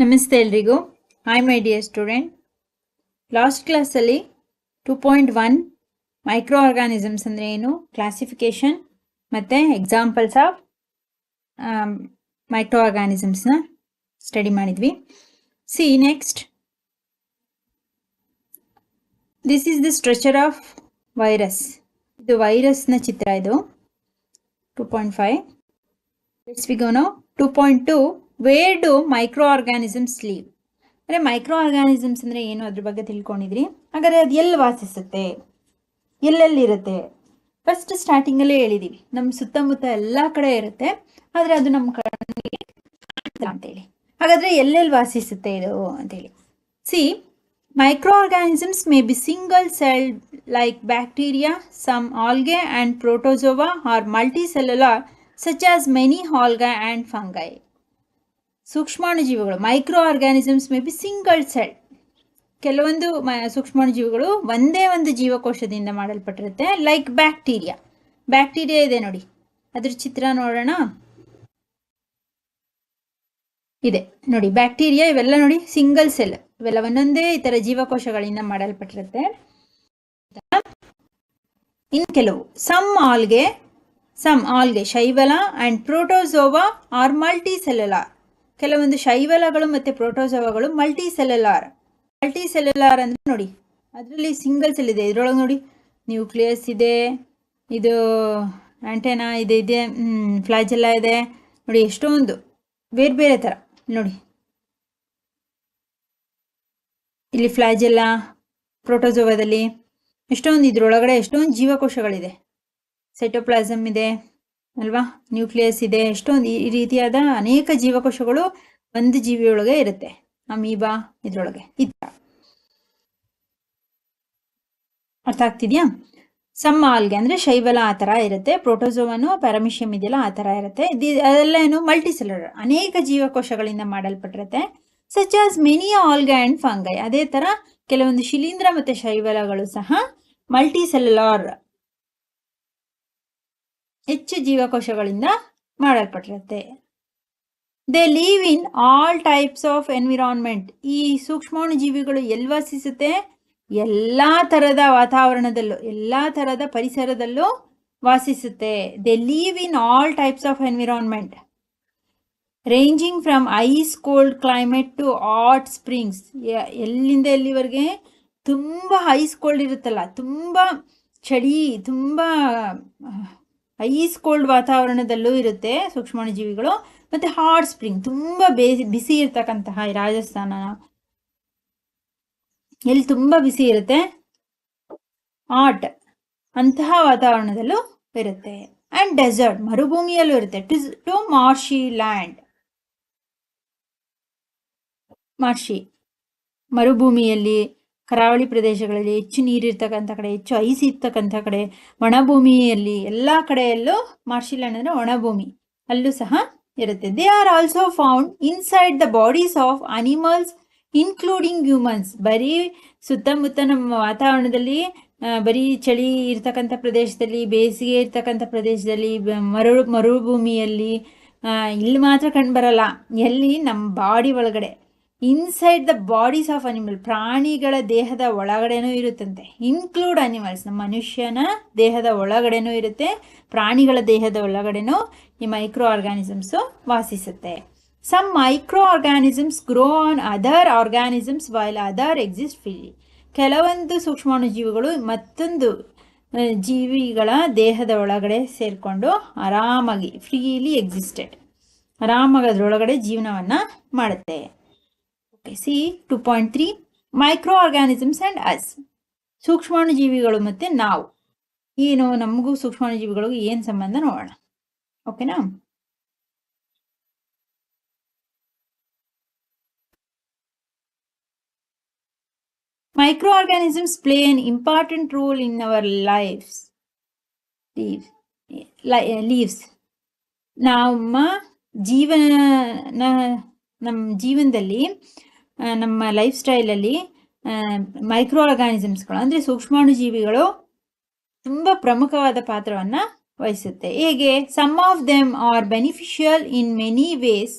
ನಮಸ್ತೆ ಎಲ್ರಿಗೂ. Hi my dear student. Last ಕ್ಲಾಸಲ್ಲಿ 2.1 ಮೈಕ್ರೋ ಆರ್ಗಾನಿಸಮ್ಸ್ ಅಂದರೆ ಏನು, ಕ್ಲಾಸಿಫಿಕೇಶನ್ ಮತ್ತು ಎಕ್ಸಾಂಪಲ್ಸ್ ಆಫ್ ಮೈಕ್ರೋ ಆರ್ಗಾನಿಸಮ್ಸ್ನ ಸ್ಟಡಿ ಮಾಡಿದ್ವಿ. C next, this is the structure of virus. ಇದು ವೈರಸ್ನ ಚಿತ್ರ. ಇದು 2.5. Let's we go now. 2.2 wear do micro organisms leave. ಅಂದರೆ ಮೈಕ್ರೋ ಆರ್ಗಾನಿಸಮ್ಸ್ ಅಂದರೆ ಏನು, ಅದ್ರ ಬಗ್ಗೆ ತಿಳ್ಕೊಂಡಿದ್ರಿ. ಹಾಗಾದರೆ ಅದು ಎಲ್ಲಿ ವಾಸಿಸುತ್ತೆ, ಎಲ್ಲೆಲ್ಲಿರುತ್ತೆ? ಫಸ್ಟ್ ಸ್ಟಾರ್ಟಿಂಗಲ್ಲೇ ಹೇಳಿದ್ದೀವಿ, ನಮ್ಮ ಸುತ್ತಮುತ್ತ ಎಲ್ಲ ಕಡೆ ಇರುತ್ತೆ, ಆದರೆ ಅದು ನಮ್ಮ ಕಣ್ಣಿಗೆ ಕಾಣಿಸಲ್ಲ ಅಂತೇಳಿ. ಹಾಗಾದರೆ ಎಲ್ಲೆಲ್ಲಿ ವಾಸಿಸುತ್ತೆ ಇದು ಅಂತೇಳಿ. See, microorganisms may be single cell like bacteria, some algae and protozoa or multicellular such as many alga and fungi. ಸೂಕ್ಷ್ಮಾಣುಜೀವಿಗಳು, microorganisms may be single cell. ಕೆಲವೊಂದು ಸೂಕ್ಷ್ಮಾಣುಜೀವಿಗಳು ಒಂದೇ ಒಂದು ಜೀವಕೋಶದಿಂದ ಮಾಡಲ್ಪಟ್ಟಿರುತ್ತೆ. Like bacteria. ಬ್ಯಾಕ್ಟೀರಿಯಾ ಇದೆ ನೋಡಿ, ಅದ್ರ ಚಿತ್ರ ನೋಡೋಣ. ಇದೆ ನೋಡಿ ಬ್ಯಾಕ್ಟೀರಿಯಾ. ಇವೆಲ್ಲ ನೋಡಿ ಸಿಂಗಲ್ ಸೆಲ್, ಇವೆಲ್ಲ ಒಂದೊಂದೇ ಈ ಥರ ಜೀವಕೋಶಗಳಿಂದ ಮಾಡಲ್ಪಟ್ಟಿರುತ್ತೆ. ಇನ್ನು ಕೆಲವು ಸಮ್ ಆಲ್ಗೆ ಶೈವಲ ಆ್ಯಂಡ್ ಪ್ರೋಟೋಜೋವಾ ಆರ್ ಮಲ್ಟಿಸೆಲ್ಯುಲಾರ್. ಕೆಲವೊಂದು ಶೈವಲಗಳು ಮತ್ತು ಪ್ರೋಟೋಜೋವಾಗಳು ಮಲ್ಟಿಸೆಲ್ಯುಲಾರ್ ಅಂದರೆ ನೋಡಿ, ಅದರಲ್ಲಿ ಸಿಂಗಲ್ ಸೆಲ್ ಇದೆ. ಇದರೊಳಗೆ ನೋಡಿ ನ್ಯೂಕ್ಲಿಯಸ್ ಇದೆ, ಇದು ಆಂಟೆನಾ ಇದೆ, ಫ್ಲಾಜೆಲ್ಲ ಇದೆ ನೋಡಿ. ಎಷ್ಟೊಂದು ಬೇರೆ ಬೇರೆ ಥರ ನೋಡಿ, ಇಲ್ಲಿ ಫ್ಲಾಜೆಲ್ಲ ಪ್ರೋಟೋಜೋವಾದಲ್ಲಿ ಎಷ್ಟೊಂದು, ಇದರೊಳಗಡೆ ಎಷ್ಟೊಂದು ಜೀವಕೋಶಗಳಿದೆ. ಸೈಟೋಪ್ಲಾಸಮ್ ಇದೆ ಅಲ್ವಾ, ನ್ಯೂಕ್ಲಿಯಸ್ ಇದೆ, ಎಷ್ಟೊಂದು ಈ ರೀತಿಯಾದ ಅನೇಕ ಜೀವಕೋಶಗಳು ಒಂದು ಜೀವಿಯೊಳಗೆ ಇರುತ್ತೆ. ಅಮೀಬಾ ಇದ್ರೊಳಗೆ ಈ ಥರ. ಅರ್ಥ ಆಗ್ತಿದ್ಯಾ? ಸಮ್ ಆಲ್ಗೆ ಅಂದರೆ ಶೈವಲ ಆ ಥರ ಇರುತ್ತೆ. ಪ್ರೋಟೋಜೋವನು ಪ್ಯಾರಾಮಿಷಿಯಮ್ ಇದೆಯಲ್ಲ ಆ ಥರ ಇರುತ್ತೆ. ಅದೆಲ್ಲ ಏನು ಮಲ್ಟಿಸೆಲ್ಯುಲರ್, ಅನೇಕ ಜೀವಕೋಶಗಳಿಂದ ಮಾಡಲ್ಪಟ್ಟಿರುತ್ತೆ. Such as many algae and fungi. ಅದೇ ಥರ ಕೆಲವೊಂದು ಶಿಲೀಂಧ್ರ ಮತ್ತು ಶೈವಲಗಳು ಸಹ ಮಲ್ಟಿಸೆಲ್ಯುಲಾರ್, ಹೆಚ್ಚು ಜೀವಕೋಶಗಳಿಂದ ಮಾಡಲ್ಪಟ್ಟಿರುತ್ತೆ. They live in all types of environment. ಈ ಸೂಕ್ಷ್ಮಾಣುಜೀವಿಗಳು ಎಲ್ಲಿ ವಾಸಿಸುತ್ತೆ? ಎಲ್ಲ ಥರದ ವಾತಾವರಣದಲ್ಲೂ, ಎಲ್ಲ ಥರದ ಪರಿಸರದಲ್ಲೂ ವಾಸಿಸುತ್ತೆ. They live in all types of environment ranging from ice cold climate to hot springs. ಎಲ್ಲಿಂದ ಎಲ್ಲಿವರೆಗೆ? ತುಂಬ ಐಸ್ ಕೋಲ್ಡ್ ಇರುತ್ತಲ್ಲ, ತುಂಬ ಚಳಿ, ತುಂಬ ಐಸ್ ಕೋಲ್ಡ್ ವಾತಾವರಣದಲ್ಲೂ ಇರುತ್ತೆ ಸೂಕ್ಷ್ಮಾಣುಜೀವಿಗಳು. ಮತ್ತು ಹಾಟ್ ಸ್ಪ್ರಿಂಗ್, ತುಂಬ ಬಿಸಿ ಇರ್ತಕ್ಕಂತಹ ಈ ರಾಜಸ್ಥಾನ, ಎಲ್ಲಿ ತುಂಬ ಬಿಸಿ ಇರುತ್ತೆ, ಹಾಟ್ ಅಂತಹ ವಾತಾವರಣದಲ್ಲೂ ಇರುತ್ತೆ. ಆ್ಯಂಡ್ ಡೆಸರ್ಟ್, ಮರುಭೂಮಿಯಲ್ಲೂ ಇರುತ್ತೆ. ಟು ಮಾರ್ಷಿ ಲ್ಯಾಂಡ್, ಮರುಭೂಮಿಯಲ್ಲಿ, ಕರಾವಳಿ ಪ್ರದೇಶಗಳಲ್ಲಿ ಹೆಚ್ಚು ನೀರಿರ್ತಕ್ಕಂಥ ಕಡೆ, ಹೆಚ್ಚು ಐಸ್ ಇರ್ತಕ್ಕಂಥ ಕಡೆ, ಒಣಭೂಮಿಯಲ್ಲಿ, ಎಲ್ಲ ಕಡೆಯಲ್ಲೂ ಮಾರ್ಷಿಲ್ಯಾಂಡ್ ಅಂದರೆ ಒಣಭೂಮಿ, ಅಲ್ಲೂ ಸಹ ಇರುತ್ತೆ. They are also found inside the bodies of animals including humans. ಬರೀ ಸುತ್ತಮುತ್ತ ನಮ್ಮ ವಾತಾವರಣದಲ್ಲಿ ಬರೀ ಚಳಿ ಇರ್ತಕ್ಕಂಥ ಪ್ರದೇಶದಲ್ಲಿ, ಬೇಸಿಗೆ ಇರ್ತಕ್ಕಂಥ ಪ್ರದೇಶದಲ್ಲಿ, ಮರುಭೂಮಿಯಲ್ಲಿ ಇಲ್ಲಿ ಮಾತ್ರ ಕಂಡುಬರಲ್ಲ. ಎಲ್ಲಿ? ನಮ್ಮ ಬಾಡಿ ಒಳಗಡೆ, inside the bodies of animal, ಪ್ರಾಣಿಗಳ ದೇಹದ ಒಳಗಡೆನೂ ಇರುತ್ತಂತೆ. ಇನ್ಕ್ಲೂಡ್ ಅನಿಮಲ್ಸ್, ನಮ್ಮ ಮನುಷ್ಯನ ದೇಹದ ಒಳಗಡೆನೂ ಇರುತ್ತೆ, ಪ್ರಾಣಿಗಳ ದೇಹದ ಒಳಗಡೆನೂ ಈ ಮೈಕ್ರೋ ಆರ್ಗಾನಿಸಮ್ಸು ವಾಸಿಸುತ್ತೆ. Some microorganisms grow on other organisms while other exist freely. ಕೆಲವೊಂದು ಸೂಕ್ಷ್ಮಾಣುಜೀವಿಗಳು ಮತ್ತೊಂದು ಜೀವಿಗಳ ದೇಹದ ಒಳಗಡೆ ಸೇರಿಕೊಂಡು ಆರಾಮಾಗಿ, ಫ್ರೀಲಿ ಎಕ್ಸಿಸ್ಟೆಡ್, ಆರಾಮಾಗಿ ಅದರೊಳಗಡೆ ಜೀವನವನ್ನು ಮಾಡುತ್ತೆ. See 2.3 microorganisms and us. ಸೂಕ್ಷ್ಮಾಣುಜೀವಿಗಳು ಮತ್ತು ನಾವು ಏನು, ನಮಗೂ ಸೂಕ್ಷ್ಮಾಣುಜೀವಿಗಳಿಗೂ ಏನು ಸಂಬಂಧ ನೋಡೋಣ. ಓಕೆನಾ? Microorganisms play an important role in our lives. ನಮ್ಮ ಜೀವನದಲ್ಲಿ, ನಮ್ಮ ಲೈಫ್ ಸ್ಟೈಲಲ್ಲಿ ಮೈಕ್ರೋ ಆರ್ಗಾನಿಸಮ್ಸ್ಗಳು ಅಂದರೆ ಸೂಕ್ಷ್ಮಾಣುಜೀವಿಗಳು ತುಂಬ ಪ್ರಮುಖವಾದ ಪಾತ್ರವನ್ನು ವಹಿಸುತ್ತೆ. ಹೇಗೆ? Some of them are beneficial in many ways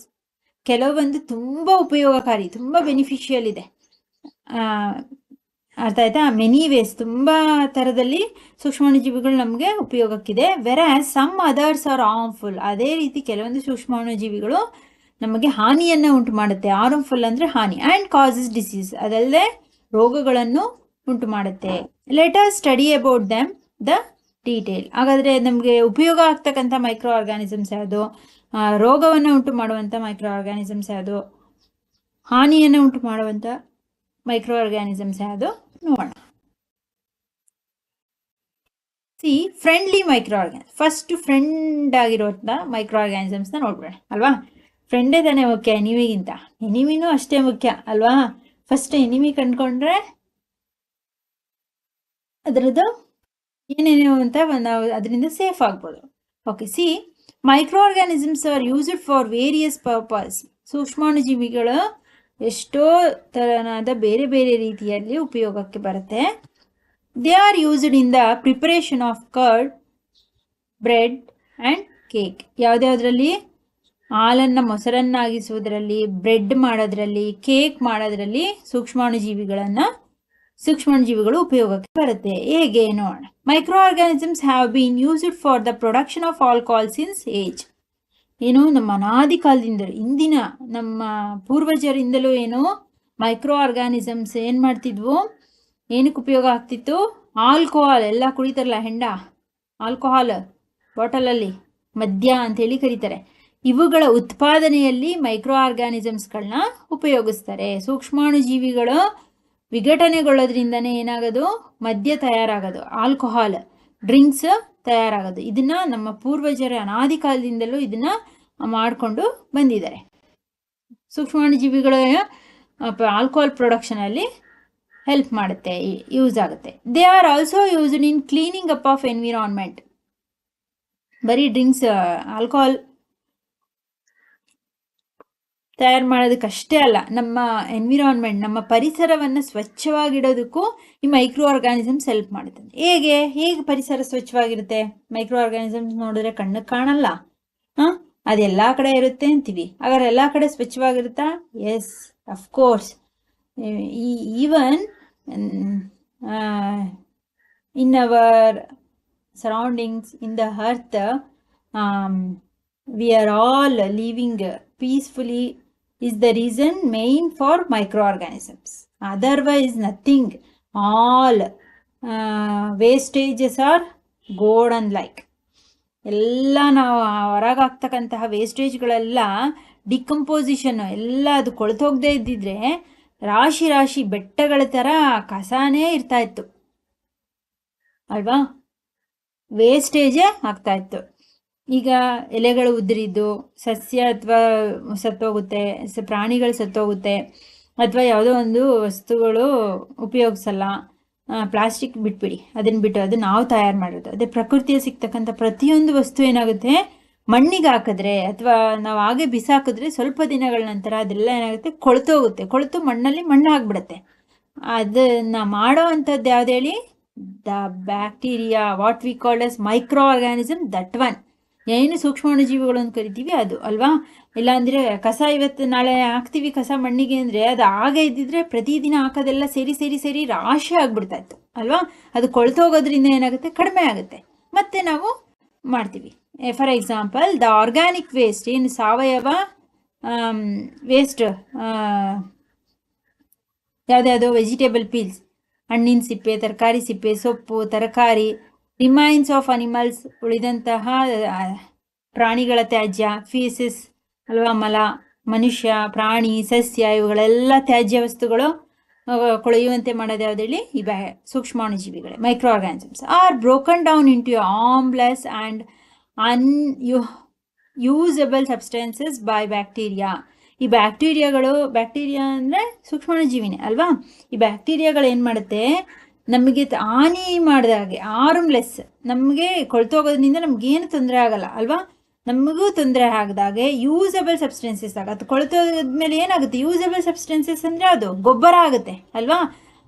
ಕೆಲವೊಂದು ತುಂಬ ಉಪಯೋಗಕಾರಿ, ತುಂಬ ಬೆನಿಫಿಷಿಯಲ್ ಇದೆ. ಅರ್ಥ ಆಯ್ತಾ? ಮೆನಿ ವೇಸ್, ತುಂಬ ಥರದಲ್ಲಿ ಸೂಕ್ಷ್ಮಾಣುಜೀವಿಗಳು ನಮಗೆ ಉಪಯೋಗಕ್ಕಿದೆ. ವೆರಾಸ್ ಸಮ್ ಅದರ್ಸ್ ಆರ್ ಹಾರ್ಮ್ಫುಲ್. ಅದೇ ರೀತಿ ಕೆಲವೊಂದು ಸೂಕ್ಷ್ಮಾಣುಜೀವಿಗಳು ನಮಗೆ ಹಾನಿಯನ್ನು ಉಂಟು ಮಾಡುತ್ತೆ. ಹಾರ್ಮ್ಫುಲ್ ಅಂದರೆ ಹಾನಿ. ಆ್ಯಂಡ್ ಕಾಸಸ್ ಡಿಸೀಸ್, ಅದಲ್ಲದೆ ರೋಗಗಳನ್ನು ಉಂಟು ಮಾಡುತ್ತೆ. Let us study about them the detail. ಹಾಗಾದರೆ ನಮಗೆ ಉಪಯೋಗ ಆಗ್ತಕ್ಕಂಥ ಮೈಕ್ರೋ ಆರ್ಗಾನಿಸಮ್ಸ್ ಯಾವುದು, ರೋಗವನ್ನು ಉಂಟು ಮಾಡುವಂಥ ಮೈಕ್ರೋ ಆರ್ಗಾನಿಸಮ್ಸ್ ಯಾವುದು, ಹಾನಿಯನ್ನು ಉಂಟು ಮಾಡುವಂಥ ಮೈಕ್ರೋ ಆರ್ಗಾನಿಸಮ್ಸ್ ಯಾವುದು ನೋಡೋಣ. C friendly micro organism. First friend ಆಗಿರುವಂಥ ಮೈಕ್ರೋ ಆರ್ಗಾನಿಸಮ್ಸ್ನ ನೋಡ್ಬೇಡ ಅಲ್ವಾ. ಫ್ರೆಂಡೇ ತಾನೇ ಮುಖ್ಯ ಎನಿಮಿಗಿಂತ, ಎನಿಮಿನೂ ಅಷ್ಟೇ ಮುಖ್ಯ ಅಲ್ವಾ. ಫಸ್ಟ್ ಎನಿಮಿ ಕಂಡ್ಕೊಂಡ್ರೆ ಅದರದ್ದು ಏನೇನು ಅಂತ ನಾವು ಅದರಿಂದ ಸೇಫ್ ಆಗ್ಬೋದು. Okay, see microorganisms are used for various purpose. ಸೂಕ್ಷ್ಮಾಣುಜೀವಿಗಳು ಎಷ್ಟೋ ತರನಾದ ಬೇರೆ ಬೇರೆ ರೀತಿಯಲ್ಲಿ ಉಪಯೋಗಕ್ಕೆ ಬರುತ್ತೆ. They are used in the preparation of curd, bread and cake. ಯಾವುದ್ಯಾವುದರಲ್ಲಿ? ಹಾಲನ್ನು ಮೊಸರನ್ನಾಗಿಸುವುದರಲ್ಲಿ, ಬ್ರೆಡ್ ಮಾಡೋದ್ರಲ್ಲಿ, ಕೇಕ್ ಮಾಡೋದ್ರಲ್ಲಿ ಸೂಕ್ಷ್ಮಾಣುಜೀವಿಗಳು ಉಪಯೋಗಕ್ಕೆ ಬರುತ್ತೆ. ಹೇಗೆ ನೋಡೋಣ. Micro organisms have been used for the production of alcohol since age. ಏನು, ನಮ್ಮ ಅನಾದಿ ಕಾಲದಿಂದಲೂ, ಇಂದಿನ ನಮ್ಮ ಪೂರ್ವಜರಿಂದಲೂ ಏನು ಮೈಕ್ರೋ ಆರ್ಗಾನಿಸಮ್ಸ್ ಏನು ಮಾಡ್ತಿದ್ವು, ಏನಕ್ಕೆ ಉಪಯೋಗ ಆಗ್ತಿತ್ತು? ಆಲ್ಕೋಹಾಲ್ ಎಲ್ಲ ಕುಡಿತಾರಲ್ಲ, ಹೆಂಡ ಆಲ್ಕೋಹಾಲ್ ಬಾಟಲಲ್ಲಿ ಮದ್ಯ ಅಂತೇಳಿ ಕರೀತಾರೆ. ಇವುಗಳ ಉತ್ಪಾದನೆಯಲ್ಲಿ ಮೈಕ್ರೋ ಆರ್ಗಾನಿಸಮ್ಸ್ಗಳನ್ನ ಉಪಯೋಗಿಸ್ತಾರೆ. ಸೂಕ್ಷ್ಮಾಣುಜೀವಿಗಳು ವಿಘಟನೆಗೊಳ್ಳೋದ್ರಿಂದನೇ ಏನಾಗೋದು? ಮದ್ಯ ತಯಾರಾಗೋದು, ಆಲ್ಕೋಹಾಲ್ ಡ್ರಿಂಕ್ಸ್ ತಯಾರಾಗೋದು. ಇದನ್ನ ನಮ್ಮ ಪೂರ್ವಜರ ಅನಾದಿ ಕಾಲದಿಂದಲೂ ಇದನ್ನ ಮಾಡಿಕೊಂಡು ಬಂದಿದ್ದಾರೆ. ಸೂಕ್ಷ್ಮಾಣುಜೀವಿಗಳ ಆಲ್ಕೋಹಾಲ್ ಪ್ರೊಡಕ್ಷನಲ್ಲಿ ಹೆಲ್ಪ್ ಮಾಡುತ್ತೆ, ಯೂಸ್ ಆಗುತ್ತೆ. They are also used in cleaning up of environment. ಬರೀ ಡ್ರಿಂಕ್ಸ್, ಆಲ್ಕೋಹಾಲ್ ತಯಾರು ಮಾಡೋದಕ್ಕಷ್ಟೇ ಅಲ್ಲ, ನಮ್ಮ ಎನ್ವಿರಾನ್ಮೆಂಟ್, ನಮ್ಮ ಪರಿಸರವನ್ನು ಸ್ವಚ್ಛವಾಗಿಡೋದಕ್ಕೂ ಈ ಮೈಕ್ರೋ ಆರ್ಗಾನಿಸಮ್ಸ್ ಹೆಲ್ಪ್ ಮಾಡುತ್ತೆ. ಹೇಗೆ ಪರಿಸರ ಸ್ವಚ್ಛವಾಗಿರುತ್ತೆ? ಮೈಕ್ರೋ ಆರ್ಗಾನಿಸಮ್ಸ್ ನೋಡಿದ್ರೆ ಕಣ್ಣಿಗೆ ಕಾಣಲ್ಲ, ಅದೆಲ್ಲ ಕಡೆ ಇರುತ್ತೆ ಅಂತೀವಿ. ಹಾಗಾದ್ರೆ ಎಲ್ಲ ಕಡೆ ಸ್ವಚ್ಛವಾಗಿರುತ್ತಾ? Yes, of course. Even in our surroundings, in the earth, we are all living peacefully is the reason main for microorganisms. Otherwise nothing. All wastages are golden like. ಎಲ್ಲ ನಾವು ಹೊರಗಾಗ್ತಕ್ಕಂತಹ ವೇಸ್ಟೇಜ್ಗಳೆಲ್ಲ ಡಿಕಂಪೋಸಿಷನ್ ಎಲ್ಲ ಅದು ಕೊಳ್ತೋಗದೆ ಇದ್ದಿದ್ರೆ ರಾಶಿ ರಾಶಿ ಬೆಟ್ಟಗಳ ಥರ ಕಸಾನೇ ಇರ್ತಾ ಇತ್ತು ಅಲ್ವಾ, ವೇಸ್ಟೇಜೇ ಆಗ್ತಾ ಇತ್ತು. ಈಗ ಎಲೆಗಳು ಉದುರಿದ್ದು ಸಸ್ಯ ಅಥವಾ ಸತ್ತೋಗುತ್ತೆ, ಪ್ರಾಣಿಗಳು ಸತ್ತೋಗುತ್ತೆ, ಅಥವಾ ಯಾವುದೋ ಒಂದು ವಸ್ತುಗಳು ಉಪಯೋಗಿಸಲ್ಲ, ಪ್ಲಾಸ್ಟಿಕ್ ಬಿಟ್ಬಿಡಿ, ಅದನ್ನು ಬಿಟ್ಟು ಅದು ನಾವು ತಯಾರು ಮಾಡೋದು. ಅದೇ ಪ್ರಕೃತಿಯ ಸಿಗ್ತಕ್ಕಂಥ ಪ್ರತಿಯೊಂದು ವಸ್ತು ಏನಾಗುತ್ತೆ, ಮಣ್ಣಿಗೆ ಹಾಕಿದ್ರೆ ಅಥವಾ ನಾವು ಹಾಗೆ ಬಿಸಾಕಿದ್ರೆ ಸ್ವಲ್ಪ ದಿನಗಳ ನಂತರ ಅದೆಲ್ಲ ಏನಾಗುತ್ತೆ, ಕೊಳ್ತೋಗುತ್ತೆ. ಕೊಳ್ತು ಮಣ್ಣಲ್ಲಿ ಮಣ್ಣು ಆಗಿಬಿಡುತ್ತೆ. ಅದನ್ನು ಮಾಡೋ ಅಂಥದ್ದು ಯಾವ್ದು ಹೇಳಿ? The bacteria, what we called as micro organism, that one. ಏನು ಸೂಕ್ಷ್ಮಾಣುಜೀವಿಗಳು ಅಂತ ಕರಿತೀವಿ ಅದು ಅಲ್ವಾ. ಇಲ್ಲಾಂದರೆ ಕಸ ಇವತ್ತು ನಾಳೆ ಹಾಕ್ತೀವಿ ಕಸ ಮಣ್ಣಿಗೆ ಅಂದರೆ ಅದು ಹಾಗೆ ಇದ್ದಿದ್ರೆ ಪ್ರತಿದಿನ ಹಾಕೋದೆಲ್ಲ ಸೇರಿ ಸೇರಿ ಸೇರಿ ರಾಶಿ ಆಗಿಬಿಡ್ತಾ ಇತ್ತು ಅಲ್ವಾ. ಅದು ಕೊಳ್ತೋಗೋದ್ರಿಂದ ಏನಾಗುತ್ತೆ, ಕಡಿಮೆ ಆಗುತ್ತೆ, ಮತ್ತೆ ನಾವು ಮಾಡ್ತೀವಿ. For example the organic waste, ಏನು ಸಾವಯವ ವೇಸ್ಟ್, ಯಾವುದ್ಯಾವುದೋ ವೆಜಿಟೇಬಲ್ ಪೀಲ್ಸ್, ಹಣ್ಣಿನ ಸಿಪ್ಪೆ, ತರಕಾರಿ ಸಿಪ್ಪೆ, ಸೊಪ್ಪು, ತರಕಾರಿ, ರಿಮೈನ್ಸ್ ಆಫ್ ಅನಿಮಲ್ಸ್, ಉಳಿದಂತಹ ಪ್ರಾಣಿಗಳ ತ್ಯಾಜ್ಯ, ಫೀಸಸ್ ಅಲ್ವಾ, ಮಲ, ಮನುಷ್ಯ, ಪ್ರಾಣಿ, ಸಸ್ಯ, ಇವುಗಳೆಲ್ಲ ತ್ಯಾಜ್ಯ ವಸ್ತುಗಳು ಕೊಳೆಯುವಂತೆ ಮಾಡೋದು ಯಾವ್ದು ಹೇಳಿ? ಈ ಸೂಕ್ಷ್ಮಾಣುಜೀವಿಗಳೇ, microorganisms. Are broken down into harmless and unusable substances by bacteria. ಈ ಬ್ಯಾಕ್ಟೀರಿಯಾ ಅಂದರೆ ಸೂಕ್ಷ್ಮಾಣುಜೀವಿನೇ ಅಲ್ವಾ. ಈ ಬ್ಯಾಕ್ಟೀರಿಯಾಗಳು ಏನು ಮಾಡುತ್ತೆ, ನಮಗೆ ಹಾನಿ ಮಾಡಿದಾಗೆ, ಆರ್ಮ್ಲೆಸ್, ನಮಗೆ ಕೊಳ್ತೋಗೋದ್ರಿಂದ ನಮಗೇನು ತೊಂದರೆ ಆಗಲ್ಲ ಅಲ್ವಾ, ನಮಗೂ ತೊಂದರೆ ಆಗದಾಗೆ ಯೂಸಬಲ್ ಸಬ್ಸ್ಟೆನ್ಸಸ್ ಅದು ಕೊಳ್ತೋದ್ಮೇಲೆ ಏನಾಗುತ್ತೆ, ಯೂಸಬಲ್ ಸಬ್ಸ್ಟೆನ್ಸಸ್ ಅಂದರೆ ಅದು ಗೊಬ್ಬರ ಆಗುತ್ತೆ ಅಲ್ವಾ.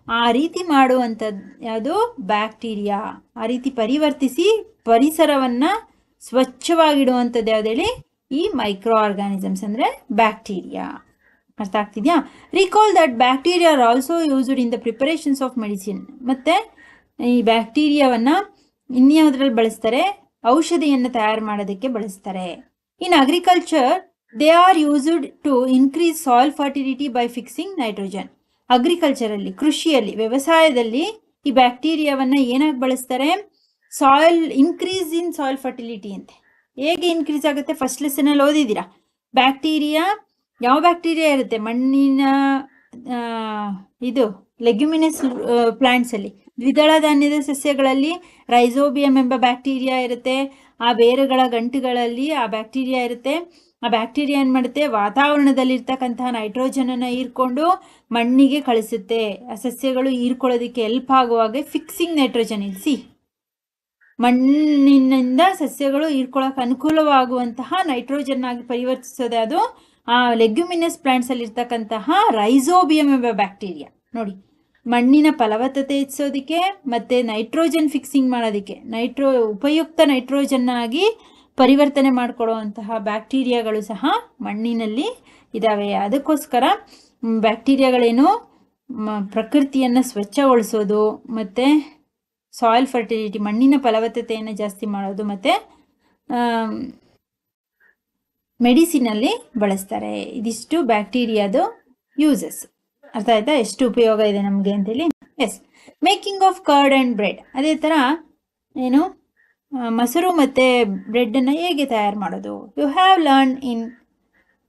ಆ ರೀತಿ ಮಾಡುವಂಥದ್ದು ಯಾವುದು? ಬ್ಯಾಕ್ಟೀರಿಯಾ. ಆ ರೀತಿ ಪರಿವರ್ತಿಸಿ ಪರಿಸರವನ್ನು ಸ್ವಚ್ಛವಾಗಿಡುವಂಥದ್ದು ಯಾವ್ದು ಹೇಳಿ? ಈ ಮೈಕ್ರೋ ಆರ್ಗಾನಿಸಮ್ಸ್ ಅಂದರೆ ಬ್ಯಾಕ್ಟೀರಿಯಾ. ಅರ್ಥ ಆಗ್ತಿದೆಯಾ? Recall that bacteria are also used in the preparations of medicine. ಮತ್ತು ಈ ಬ್ಯಾಕ್ಟೀರಿಯಾವನ್ನು ಇನ್ಯಾವುದ್ರಲ್ಲಿ ಬಳಸ್ತಾರೆ? ಔಷಧಿಯನ್ನು ತಯಾರು ಮಾಡೋದಕ್ಕೆ ಬಳಸ್ತಾರೆ. In agriculture they are used to increase soil fertility by fixing nitrogen. ಅಗ್ರಿಕಲ್ಚರಲ್ಲಿ, ಕೃಷಿಯಲ್ಲಿ, ವ್ಯವಸಾಯದಲ್ಲಿ ಈ ಬ್ಯಾಕ್ಟೀರಿಯಾವನ್ನು ಏನಾಗಿ ಬಳಸ್ತಾರೆ? Soil increase in soil fertility ಅಂತೆ. ಹೇಗೆ ಇನ್ಕ್ರೀಸ್ ಆಗುತ್ತೆ? ಫಸ್ಟ್ ಲೆಸನಲ್ಲಿ ಓದಿದ್ದೀರಾ. ಬ್ಯಾಕ್ಟೀರಿಯಾ, ಯಾವ ಬ್ಯಾಕ್ಟೀರಿಯಾ ಇರುತ್ತೆ? ಮಣ್ಣಿನ ಇದು ಲೆಗ್ಯುಮಿನಸ್ ಪ್ಲಾಂಟ್ಸಲ್ಲಿ, ದ್ವಿದಳ ಧಾನ್ಯದ ಸಸ್ಯಗಳಲ್ಲಿ ರೈಸೋಬಿಯಂ ಎಂಬ ಬ್ಯಾಕ್ಟೀರಿಯಾ ಇರುತ್ತೆ. ಆ ಬೇರುಗಳ ಗಂಟುಗಳಲ್ಲಿ ಆ ಬ್ಯಾಕ್ಟೀರಿಯಾ ಇರುತ್ತೆ. ಆ ಬ್ಯಾಕ್ಟೀರಿಯಾ ಏನು ಮಾಡುತ್ತೆ? ವಾತಾವರಣದಲ್ಲಿರ್ತಕ್ಕಂತಹ ನೈಟ್ರೋಜನನ್ನು ಹೀರ್ಕೊಂಡು ಮಣ್ಣಿಗೆ ಕಳಿಸುತ್ತೆ. ಆ ಸಸ್ಯಗಳು ಹೀರ್ಕೊಳ್ಳೋದಕ್ಕೆ ಹೆಲ್ಪ್ ಆಗುವಾಗ ಫಿಕ್ಸಿಂಗ್ ನೈಟ್ರೋಜನ್ ಇರಿಸಿ ಮಣ್ಣಿನಿಂದ ಸಸ್ಯಗಳು ಹೀರ್ಕೊಳ್ಳೋಕೆ ಅನುಕೂಲವಾಗುವಂತಹ ನೈಟ್ರೋಜನ್ ಆಗಿ ಪರಿವರ್ತಿಸೋದೆ ಅದು ಆ ಲೆಗ್ಯುಮಿನಸ್ ಪ್ಲಾಂಟ್ಸಲ್ಲಿ ಇರ್ತಕ್ಕಂತಹ ರೈಸೋಬಿಯಂ ಎಂಬ ಬ್ಯಾಕ್ಟೀರಿಯಾ. ನೋಡಿ, ಮಣ್ಣಿನ ಫಲವತ್ತತೆ ಹೆಚ್ಚಿಸೋದಕ್ಕೆ ಮತ್ತು ನೈಟ್ರೋಜನ್ ಫಿಕ್ಸಿಂಗ್ ಮಾಡೋದಕ್ಕೆ, ಉಪಯುಕ್ತ ನೈಟ್ರೋಜನ್ ಆಗಿ ಪರಿವರ್ತನೆ ಮಾಡಿಕೊಡುವಂತಹ ಬ್ಯಾಕ್ಟೀರಿಯಾಗಳು ಸಹ ಮಣ್ಣಿನಲ್ಲಿ ಇದ್ದಾವೆ. ಅದಕ್ಕೋಸ್ಕರ ಬ್ಯಾಕ್ಟೀರಿಯಾಗಳೇನು ಪ್ರಕೃತಿಯನ್ನು ಸ್ವಚ್ಛಗೊಳಿಸೋದು ಮತ್ತು ಸಾಯಿಲ್ ಫರ್ಟಿಲಿಟಿ, ಮಣ್ಣಿನ ಫಲವತ್ತತೆಯನ್ನು ಜಾಸ್ತಿ ಮಾಡೋದು ಮತ್ತು ಮೆಡಿಸಿನಲ್ಲಿ ಬಳಸ್ತಾರೆ. ಇದಿಷ್ಟು ಬ್ಯಾಕ್ಟೀರಿಯಾದು ಯೂಸಸ್. ಅರ್ಥ ಆಯ್ತಾ? ಎಷ್ಟು ಉಪಯೋಗ ಇದೆ ನಮಗೆ ಅಂತೇಳಿ. Yes, making of curd and bread. ಅದೇ ಥರ ಏನು ಮೊಸರು ಮತ್ತು ಬ್ರೆಡ್ಡನ್ನು ಹೇಗೆ ತಯಾರು ಮಾಡೋದು? You have learn in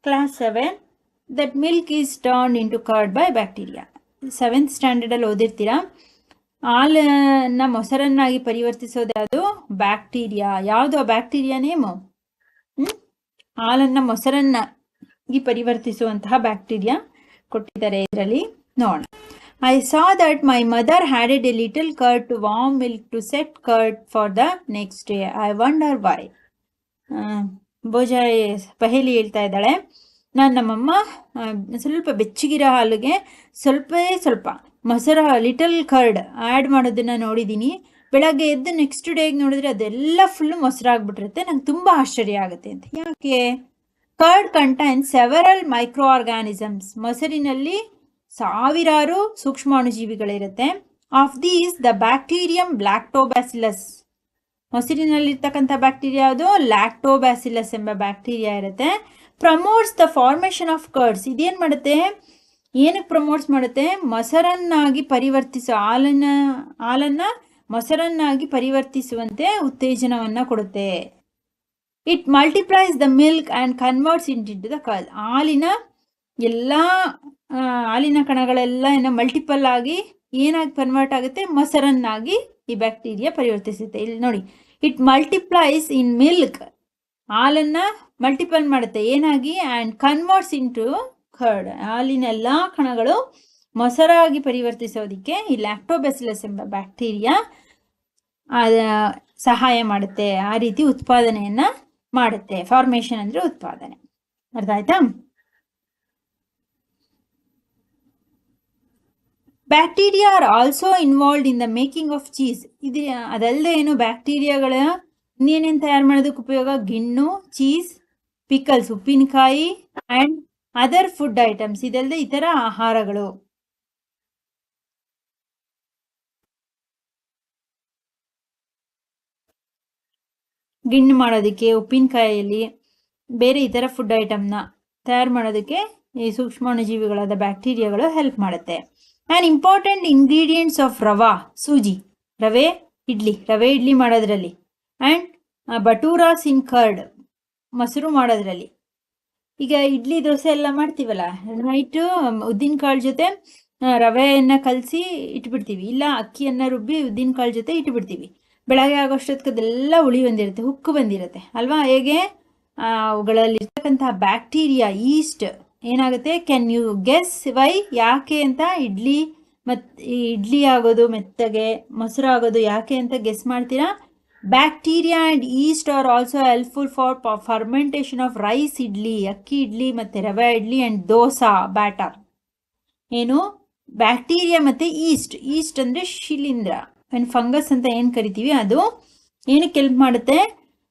class 7 that milk is turned into curd by bacteria. 7th ಸ್ಟ್ಯಾಂಡರ್ಡಲ್ಲಿ ಓದಿರ್ತೀರಾ. ಹಾಲನ್ನು ಮೊಸರನ್ನಾಗಿ ಪರಿವರ್ತಿಸೋದು ಅದು ಬ್ಯಾಕ್ಟೀರಿಯಾ. ಯಾವುದು ಆ ಬ್ಯಾಕ್ಟೀರಿಯಾ ನೇಮು? ಹಾಲನ್ನು ಮೊಸರನ್ನಾಗಿ ಪರಿವರ್ತಿಸುವಂತಹ ಬ್ಯಾಕ್ಟೀರಿಯಾ ಕೊಟ್ಟಿದ್ದಾರೆ ಇದರಲ್ಲಿ, ನೋಡೋಣ. I saw that my mother added a little curd to warm milk to set curd for the next day. I wonder why. Boojho Paheli ಹೇಳ್ತಾ ಇದ್ದಾಳೆ, ನಮ್ಮಮ್ಮ ಸ್ವಲ್ಪ ಬೆಚ್ಚಗಿರೋ ಹಾಲಿಗೆ ಸ್ವಲ್ಪ ಮೊಸರು ಲಿಟಲ್ ಕರ್ಡ್ ಆ್ಯಡ್ ಮಾಡೋದನ್ನು ನೋಡಿದ್ದೀನಿ. ಬೆಳಗ್ಗೆ ಎದ್ದು ನೆಕ್ಸ್ಟ್ ಡೇಗೆ ನೋಡಿದ್ರೆ ಅದೆಲ್ಲ ಫುಲ್ಲು ಮೊಸರಾಗ್ಬಿಟ್ಟಿರುತ್ತೆ. ನಂಗೆ ತುಂಬ ಆಶ್ಚರ್ಯ ಆಗುತ್ತೆ ಅಂತ. ಯಾಕೆ? Curd contains several microorganisms. ಮೊಸರಿನಲ್ಲಿ ಸಾವಿರಾರು ಸೂಕ್ಷ್ಮಾಣುಜೀವಿಗಳಿರುತ್ತೆ. Of these the bacterium lactobacillus. ಮೊಸರಿನಲ್ಲಿರ್ತಕ್ಕಂಥ ಬ್ಯಾಕ್ಟೀರಿಯಾ ಯಾವುದು? ಲ್ಯಾಕ್ಟೋಬ್ಯಾಸಿಲಸ್ ಎಂಬ ಬ್ಯಾಕ್ಟೀರಿಯಾ ಇರುತ್ತೆ. Promotes the formation of curds. ಇದೇನು ಮಾಡುತ್ತೆ? ಏನಕ್ಕೆ ಪ್ರಮೋಟ್ಸ್ ಮಾಡುತ್ತೆ? ಮೊಸರನ್ನಾಗಿ ಪರಿವರ್ತಿಸೋ ಹಾಲನ್ನು ಮೊಸರನ್ನಾಗಿ ಪರಿವರ್ತಿಸುವಂತೆ ಉತ್ತೇಜನವನ್ನು ಕೊಡುತ್ತೆ. It multiplies the milk and converts into the curd. ಹಾಲಿನ ಕಣಗಳೆಲ್ಲ ಮಲ್ಟಿಪಲ್ ಆಗಿ ಏನಾಗಿ ಕನ್ವರ್ಟ್ ಆಗುತ್ತೆ? ಮೊಸರನ್ನಾಗಿ ಈ ಬ್ಯಾಕ್ಟೀರಿಯಾ ಪರಿವರ್ತಿಸುತ್ತೆ. ಇಲ್ಲಿ ನೋಡಿ, ಇಟ್ ಮಲ್ಟಿಪ್ಲೈಸ್ ಇನ್ ಮಿಲ್ಕ್. ಹಾಲನ್ನು ಮಲ್ಟಿಪಲ್ ಮಾಡುತ್ತೆ ಏನಾಗಿ? And converts into curd. ಹಾಲಿನ ಎಲ್ಲ ಕಣಗಳು ಮೊಸರಾಗಿ ಪರಿವರ್ತಿಸೋದಕ್ಕೆ ಈ ಲ್ಯಾಕ್ಟೋಬ್ಯಾಸಿಲಸ್ ಎಂಬ ಬ್ಯಾಕ್ಟೀರಿಯಾ ಸಹಾಯ ಮಾಡುತ್ತೆ. ಆ ರೀತಿ ಉತ್ಪಾದನೆಯನ್ನು ಮಾಡುತ್ತೆ. ಫಾರ್ಮೇಷನ್ ಅಂದರೆ ಉತ್ಪಾದನೆ. ಅರ್ಥ ಆಯ್ತಾ? Bacteria are also involved in the making of cheese. ಇದು ಅದಲ್ಲದೆ ಏನು ಬ್ಯಾಕ್ಟೀರಿಯಾಗಳ ಇನ್ನೇನೇನು ತಯಾರು ಮಾಡೋದಕ್ಕೆ ಉಪಯೋಗ? ಗಿಣ್ಣು, ಚೀಸ್, ಪಿಕಲ್ಸ್, ಉಪ್ಪಿನಕಾಯಿ, ಆ್ಯಂಡ್ ಅದರ್ ಫುಡ್ ಐಟಮ್ಸ್. ಇದಲ್ಲದೆ ಇತರ ಆಹಾರಗಳು. ಗಿಣ್ಣು ಮಾಡೋದಕ್ಕೆ, ಉಪ್ಪಿನಕಾಯಿಯಲ್ಲಿ ಬೇರೆ ಇತರ ಫುಡ್ ಐಟಮ್ನ ತಯಾರು ಮಾಡೋದಕ್ಕೆ ಈ ಸೂಕ್ಷ್ಮಾಣುಜೀವಿಗಳಾದ ಬ್ಯಾಕ್ಟೀರಿಯಾಗಳು ಹೆಲ್ಪ್ ಮಾಡುತ್ತೆ. ಆ್ಯಂಡ್ ಇಂಪಾರ್ಟೆಂಟ್ ಇಂಗ್ರೀಡಿಯೆಂಟ್ಸ್ ಆಫ್ ರವಾ, ಸೂಜಿ, ರವೆ ಇಡ್ಲಿ ಮಾಡೋದ್ರಲ್ಲಿ, ಆ್ಯಂಡ್ ಬಟೂರಾಸ್ ಇನ್ ಕರ್ಡ್, ಮೊಸರು ಮಾಡೋದ್ರಲ್ಲಿ. ಈಗ ಇಡ್ಲಿ ದೋಸೆ ಎಲ್ಲ ಮಾಡ್ತೀವಲ್ಲ, ನೈಟು ಉದ್ದಿನ ಕಾಳು ಜೊತೆ ರವೆಯನ್ನು ಕಲಸಿ ಇಟ್ಬಿಡ್ತೀವಿ, ಇಲ್ಲ ಅಕ್ಕಿಯನ್ನು ರುಬ್ಬಿ ಉದ್ದಿನ ಕಾಳು ಜೊತೆ ಇಟ್ಬಿಡ್ತೀವಿ. ಬೆಳಗ್ಗೆ ಆಗೋಷ್ಟೊತ್ತಿಗೆ ಅದೆಲ್ಲ ಹುಳಿ ಬಂದಿರುತ್ತೆ, ಹುಕ್ಕು ಬಂದಿರುತ್ತೆ ಅಲ್ವಾ? ಹೇಗೆ? ಅವುಗಳಲ್ಲಿರ್ತಕ್ಕಂತಹ ಬ್ಯಾಕ್ಟೀರಿಯಾ, ಈಸ್ಟ್ ಏನಾಗುತ್ತೆ? Can you guess why? ಯಾಕೆ ಅಂತ ಇಡ್ಲಿ ಆಗೋದು ಮೆತ್ತಗೆ, ಮೊಸರು ಆಗೋದು ಯಾಕೆ ಅಂತ ಗೆಸ್ ಮಾಡ್ತೀರಾ? Bacteria and yeast are also helpful for fermentation of rice idli, ಅಕ್ಕಿ ಇಡ್ಲಿ ಮತ್ತು ರವೆ ಇಡ್ಲಿ ಆ್ಯಂಡ್ ದೋಸಾ ಬ್ಯಾಟರ್. ಏನು? ಬ್ಯಾಕ್ಟೀರಿಯಾ ಮತ್ತು ಈಸ್ಟ್ ಅಂದರೆ ಶಿಲೀಂಧ್ರ, ಫಂಗಸ್ ಅಂತ ಏನು ಕರಿತೀವಿ, ಅದು ಏನಕ್ಕೆ ಹೆಲ್ಪ್ ಮಾಡುತ್ತೆ?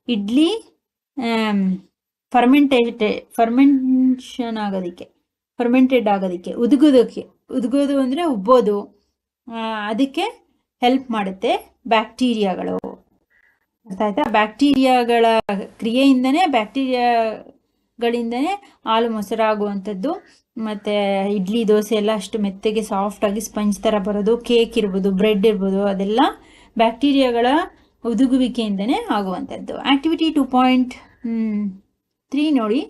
ಇಡ್ಲಿ, ಫರ್ಮೆಂಟೇಷನ್ ಆಗೋದಕ್ಕೆ, ಫರ್ಮೆಂಟೆಡ್ ಆಗೋದಕ್ಕೆ, ಉದುಗೋದು ಅಂದರೆ ಉಬ್ಬೋದು, ಅದಕ್ಕೆ ಹೆಲ್ಪ್ ಮಾಡುತ್ತೆ ಬ್ಯಾಕ್ಟೀರಿಯಾಗಳು. ಅರ್ಥ ಆಯ್ತಾ? ಬ್ಯಾಕ್ಟೀರಿಯಾಗಳ ಕ್ರಿಯೆಯಿಂದನೇ, ಬ್ಯಾಕ್ಟೀರಿಯಾಗಳಿಂದನೇ ಹಾಲು ಮೊಸರಾಗುವಂಥದ್ದು. ಮತ್ತು ಇಡ್ಲಿ ದೋಸೆ ಎಲ್ಲ ಅಷ್ಟು ಮೆತ್ತಗೆ ಸಾಫ್ಟಾಗಿ ಸ್ಪಂಜ್ ಥರ ಬರೋದು, ಕೇಕ್ ಇರ್ಬೋದು, ಬ್ರೆಡ್ ಇರ್ಬೋದು, ಅದೆಲ್ಲ ಬ್ಯಾಕ್ಟೀರಿಯಾಗಳ ಉದುಗುವಿಕೆಯಿಂದನೇ ಆಗುವಂಥದ್ದು. ಆಕ್ಟಿವಿಟಿ 2.3 ನೋಡಿ.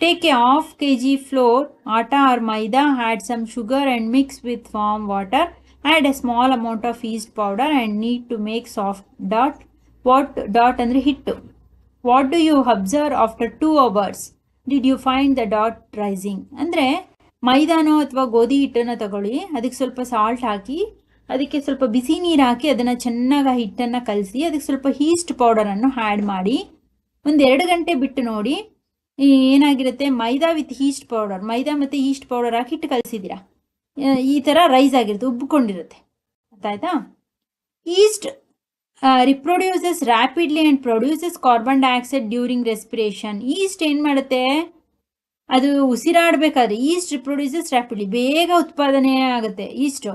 Take A half kg flour, atta or maida, add some sugar and mix with warm water. Add a small amount of yeast powder and knead to make soft dot. What dot ಅಂದರೆ ಹಿಟ್ಟು. What do you observe after 2 hours? Did you find the dot rising? ಅಂದರೆ ಮೈದಾನೋ ಅಥವಾ ಗೋಧಿ ಹಿಟ್ಟನ್ನು ತಗೊಳ್ಳಿ, ಅದಕ್ಕೆ ಸ್ವಲ್ಪ salt ಹಾಕಿ, ಅದಕ್ಕೆ ಸ್ವಲ್ಪ ಬಿಸಿ ನೀರು ಹಾಕಿ, ಅದನ್ನು ಚೆನ್ನಾಗಿ ಹಿಟ್ಟನ್ನು ಕಲಸಿ, ಅದಕ್ಕೆ ಸ್ವಲ್ಪ ಈಸ್ಟ್ ಪೌಡರನ್ನು ಆ್ಯಡ್ ಮಾಡಿ 1-2 ಗಂಟೆ ಬಿಟ್ಟು ನೋಡಿ ಏನಾಗಿರುತ್ತೆ. ಮೈದಾ ವಿತ್ ಈಸ್ಟ್ ಪೌಡರ್, ಮೈದಾ ಮತ್ತು ಈಸ್ಟ್ ಪೌಡರ್ ಹಾಕಿ ಹಿಟ್ಟು ಕಲಿಸಿದ್ದೀರಾ, ಈ ಥರ ರೈಸ್ ಆಗಿರುತ್ತೆ, ಉಬ್ಬಿಕೊಂಡಿರುತ್ತೆ. ಗೊತ್ತಾಯ್ತಾ? East reproduces rapidly and produces carbon dioxide during respiration. East ಏನು ಮಾಡುತ್ತೆ, ಅದು ಉಸಿರಾಡಬೇಕಾದ್ರೆ ಈಸ್ಟ್ ರಿಪ್ರೊಡ್ಯೂಸಸ್ ರ್ಯಾಪಿಡ್ಲಿ, ಬೇಗ ಉತ್ಪಾದನೆ ಆಗುತ್ತೆ ಈಸ್ಟು.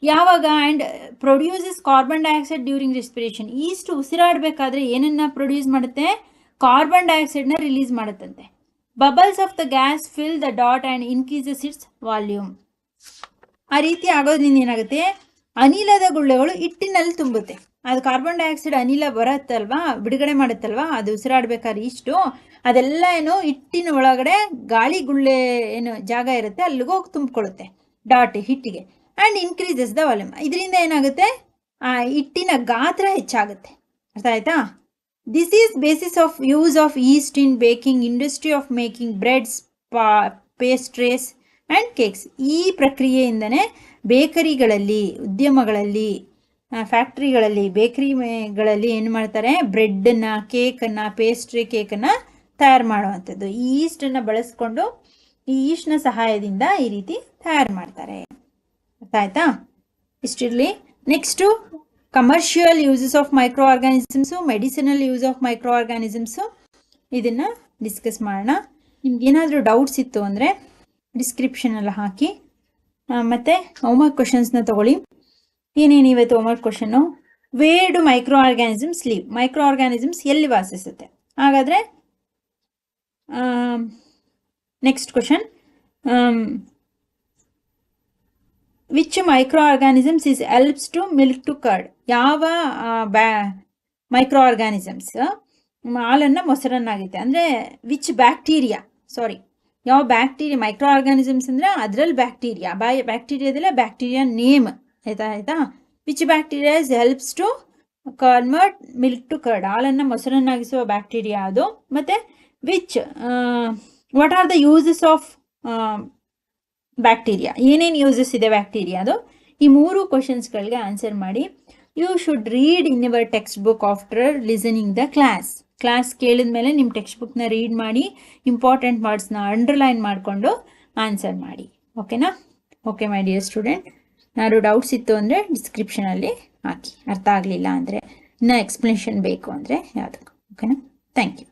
ಯಾವಾಗ? And produces carbon dioxide during respiration. Yeast ಉಸಿರಾಡಬೇಕಾದ್ರೆ ಏನನ್ನ ಪ್ರೊಡ್ಯೂಸ್ ಮಾಡುತ್ತೆ? ಕಾರ್ಬನ್ ಡೈಆಕ್ಸೈಡ್ನ ರಿಲೀಸ್ ಮಾಡುತ್ತಂತೆ. Bubbles of the gas fill the dough and increases its volume. ಆ ರೀತಿ ಆಗೋದ್ರಿಂದ ಏನಾಗುತ್ತೆ, ಅನಿಲದ ಗುಳ್ಳೆಗಳು ಹಿಟ್ಟಿನಲ್ಲಿ ತುಂಬುತ್ತೆ. ಅದು ಕಾರ್ಬನ್ ಡೈಆಕ್ಸೈಡ್ ಅನಿಲ ಬರುತ್ತಲ್ವಾ, ಬಿಡುಗಡೆ ಮಾಡುತ್ತಲ್ವಾ, ಅದು ಉಸಿರಾಡಬೇಕಾದ್ರೆ ಇಷ್ಟು ಅದೆಲ್ಲ ಏನು ಹಿಟ್ಟಿನ ಒಳಗಡೆ ಗಾಳಿ ಗುಳ್ಳೆ ಏನು ಜಾಗ ಇರುತ್ತೆ ಅಲ್ಲಿಗೆ ಹೋಗಿ ತುಂಬಿಕೊಳ್ಳುತ್ತೆ ಡಾಟ್ ಹಿಟ್ಟಿಗೆ. And increases the volume. ಇದರಿಂದ ಏನಾಗುತ್ತೆ, ಆ ಹಿಟ್ಟಿನ ಗಾತ್ರ ಹೆಚ್ಚಾಗುತ್ತೆ. ಅರ್ಥ ಆಯ್ತಾ? This is basis of use of East in baking industry of making breads, pastries and cakes. ಈ ಪ್ರಕ್ರಿಯೆಯಿಂದನೇ ಬೇಕರಿಗಳಲ್ಲಿ, ಉದ್ಯಮಗಳಲ್ಲಿ, ಫ್ಯಾಕ್ಟ್ರಿಗಳಲ್ಲಿ, ಬೇಕರಿಗಳಲ್ಲಿ ಏನು ಮಾಡ್ತಾರೆ, ಬ್ರೆಡ್ಡನ್ನು, ಕೇಕನ್ನು, ಪೇಸ್ಟ್ರಿ ಕೇಕನ್ನು ತಯಾರು ಮಾಡುವಂಥದ್ದು. ಈ ಈಸ್ಟನ್ನು ಬಳಸ್ಕೊಂಡು, ಈ ಈಸ್ಟ್ನ ಸಹಾಯದಿಂದ ಈ ರೀತಿ ತಯಾರು ಮಾಡ್ತಾರೆ. ಅರ್ಥ ಆಯ್ತಾ? ಇಷ್ಟಿರಲಿ. Next commercial uses of micro organisms, medicinal use of micro organisms, ಇದನ್ನು ಡಿಸ್ಕಸ್ ಮಾಡೋಣ. ನಿಮ್ಗೇನಾದರೂ ಡೌಟ್ಸ್ ಇತ್ತು ಅಂದರೆ ಡಿಸ್ಕ್ರಿಪ್ಷನಲ್ಲಿ ಹಾಕಿ. ಮತ್ತು ಹೋಮ್ವರ್ಕ್ ಕ್ವಶನ್ಸ್ನ ತೊಗೊಳ್ಳಿ. ಏನೇನು ಇವತ್ತು homework question? Where do micro organisms live? Micro organisms ಎಲ್ಲಿ ವಾಸಿಸುತ್ತೆ? ಹಾಗಾದರೆ next question, which micro organisms is helps to milk to curd? ಯಾವ ಮೈಕ್ರೋ ಆರ್ಗ್ಯಾನಿಸಮ್ಸ್ ಹಾಲನ್ನು ಮೊಸರನ್ನಾಗುತ್ತೆ? ಅಂದರೆ ವಿಚ್ ಬ್ಯಾಕ್ಟೀರಿಯಾ, ಯಾವ ಬ್ಯಾಕ್ಟೀರಿಯಾ? ಮೈಕ್ರೋ ಆರ್ಗ್ಯಾನಿಸಮ್ಸ್ ಅಂದರೆ ಅದರಲ್ಲಿ ಬ್ಯಾಕ್ಟೀರಿಯಾದಲ್ಲೇ ಬ್ಯಾಕ್ಟೀರಿಯಾ ನೇಮ್. ಆಯ್ತಾ? Which bacteria is helps to convert milk to curd? ಹಾಲನ್ನು ಮೊಸರನ್ನಾಗಿಸುವ ಬ್ಯಾಕ್ಟೀರಿಯಾ ಅದು. ಮತ್ತು what are the uses of bacteria? ಏನೇನು ಯೂಸಸ್ ಇದೆ ಬ್ಯಾಕ್ಟೀರಿಯಾದು? ಈ 3 ಕ್ವಶನ್ಸ್ಗಳಿಗೆ ಆನ್ಸರ್ ಮಾಡಿ. You should read in your text book after listening the class ಕೇಳಿದ ಮೇಲೆ ನಿಮ್ಮ ಟೆಕ್ಸ್ಟ್ ಬುಕ್ನ ರೀಡ್ ಮಾಡಿ, ಇಂಪಾರ್ಟೆಂಟ್ ವರ್ಡ್ಸ್ನ ಅಂಡರ್ಲೈನ್ ಮಾಡಿಕೊಂಡು ಆನ್ಸರ್ ಮಾಡಿ. ಓಕೆನಾ? ಓಕೆ ಮೈ ಡಿಯರ್ ಸ್ಟೂಡೆಂಟ್, ಏನಾದ್ರು ಡೌಟ್ಸ್ ಇತ್ತು ಅಂದರೆ ಡಿಸ್ಕ್ರಿಪ್ಷನಲ್ಲಿ ಹಾಕಿ. ಅರ್ಥ ಆಗಲಿಲ್ಲ ಅಂದರೆ, ಇನ್ನೂ ಎಕ್ಸ್ಪ್ಲನೇಷನ್ ಬೇಕು ಅಂದರೆ ಯಾವುದಕ್ಕೂ. ಓಕೆನಾ? Thank you.